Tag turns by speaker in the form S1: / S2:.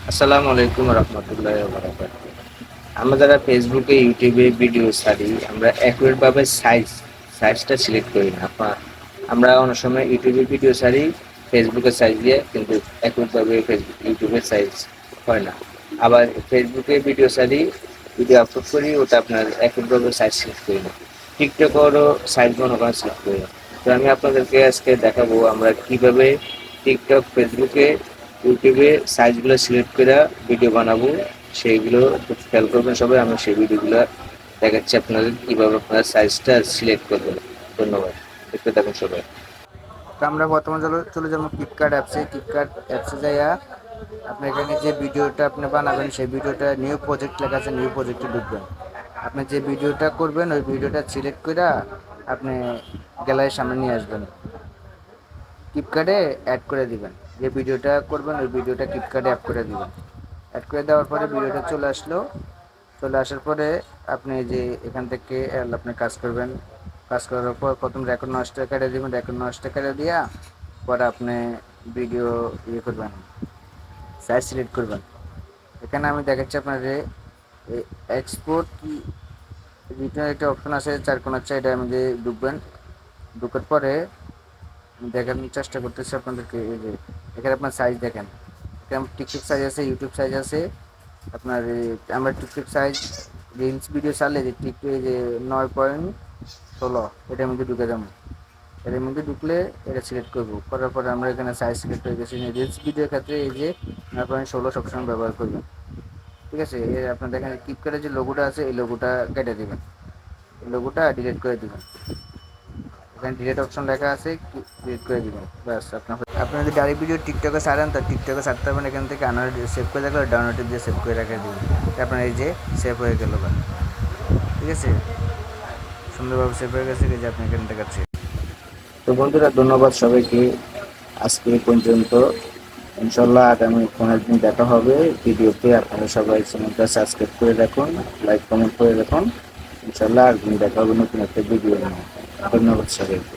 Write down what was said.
S1: আসসালামু আলাইকুম রহমতুল্লাহ বারাকাতুহু। আমরা যারা ফেসবুকে ইউটিউবে ভিডিও ছাড়ি আমরা অ্যাকুরেট ভাবে সাইজটা সিলেক্ট করি না আমরা অনেক সময় ইউটিউবে ভিডিও ছাড়ি ফেসবুকে সাইজ দিয়ে কিন্তু অ্যাকুরেট ভাবে ফেসবুক ইউটিউবের সাইজ হয় না। আবার ফেসবুকে ভিডিও ছাড়ি ভিডিও আপলোড করি ওটা আপনার অ্যাকুরেট ভাবে সাইজ সিলেক্ট করি না। টিকটকেরও সাইজ মনে করেন সিলেক্ট করি না। তো আমি আপনাদেরকে আজকে দেখাবো আমরা কিভাবে টিকটক ফেসবুকে ইউটিউবে সাইজগুলো সিলেক্ট করে ভিডিও বানাবো। সেইগুলো খুব খেয়াল করবেন সবাই। আমি সেই ভিডিওগুলো দেখাচ্ছি আপনাদের কিভাবে আপনারা সাইজটা সিলেক্ট করবেন। ধন্যবাদ, দেখতে থাকুন সবাই।
S2: তো আমরা বর্তমানে চলে যাবো ফ্লিপকার্ট অ্যাপসে যাইয়া আপনি এখানে যে ভিডিওটা আপনি বানাবেন সেই ভিডিওটা নিউ প্রজেক্ট লেখা আছে, নিউ প্রজেক্টে ঢুকবেন। আপনি যে ভিডিওটা করবেন ওই ভিডিওটা সিলেক্ট করে আপনি গ্যালারির সামনে নিয়ে আসবেন, ফ্লিপকার্টে অ্যাড করে দিবেন। যে ভিডিওটা করবেন ওই ভিডিওটা ফ্লিপকার্টে অ্যাড করে দিবেন। অ্যাড করে দেওয়ার পরে ভিডিওটা চলে আসলো। চলে আসার পরে আপনি যে এখান থেকে আপনি কাজ করবেন। কাজ করার পর প্রথম রেকর্ড নষ্ট কেটে দেবেন, রেকর্ড নষ্ট কেটে দিয়া পরে আপনি ভিডিও করবেন, সাইজ সিলেক্ট করবেন। এখানে আমি দেখাচ্ছি আপনাদের এক্সপোর্ট রিটার্ন একটা অপশন আছে চার কোণার, এটা আমাদের ঢুকবেন। ঢুকার পরে দেখানোর চেষ্টা করতেছি আপনাদেরকে। এই যে এখানে আপনার সাইজ দেখেন, এখানে টিকটক সাইজ আছে, ইউটিউব সাইজ আছে আপনার। আমরা টিকটক সাইজ রিলস ভিডিও চালে যে টিকটক যে 9.16 এটার মধ্যে ঢুকে যাবো। এর মধ্যে ঢুকলে এটা সিলেক্ট করবো, করার পরে আমরা এখানে সাইজ সিলেক্ট হয়ে গেছি। রিলস ভিডিওর ক্ষেত্রে এই যে 9.16 সবসময় ব্যবহার করবেন, ঠিক আছে। এর আপনার দেখেন ফ্লিপকার্টের যে লোগোটা আছে এই লোগোটা কেটে দেবেন, এই লোগোটা ডিলিট করে দেবেন। এখানে ডিলিট অপশন লেখা আছে, ডিলিট করে দিবেন, ব্যাস আপনার যদি ডাইরেক্ট ভিডিও টিকটকে ছাড়েন তো টিকটকে ছাড়তে পারবেন। এখান থেকে আনার সেভ করে রাখলে ডাউনলোড দিয়ে সেভ করে রেখে দিবেন, আপনার এই যে সেভ হয়ে গেল, ঠিক আছে। সুন্দরভাবে সেভ হয়ে গেছে, এই যে আপনি এখানে দেখাচ্ছে।
S1: তো বন্ধুরা, ধন্যবাদ সবাইকে। আজকে এই পর্যন্ত। ইনশাল্লাহ আগামী কোনো একদিন দেখা হবে ভিডিওতে। আপনারা সবাই চ্যানেলটা সাবস্ক্রাইব করে রাখুন, লাইক কমেন্ট করে রাখুন। ইনশাল্লাহ একদিন দেখা হবে নতুন একটা ভিডিও নিয়ে। ধন্যবাদ সবাইকে।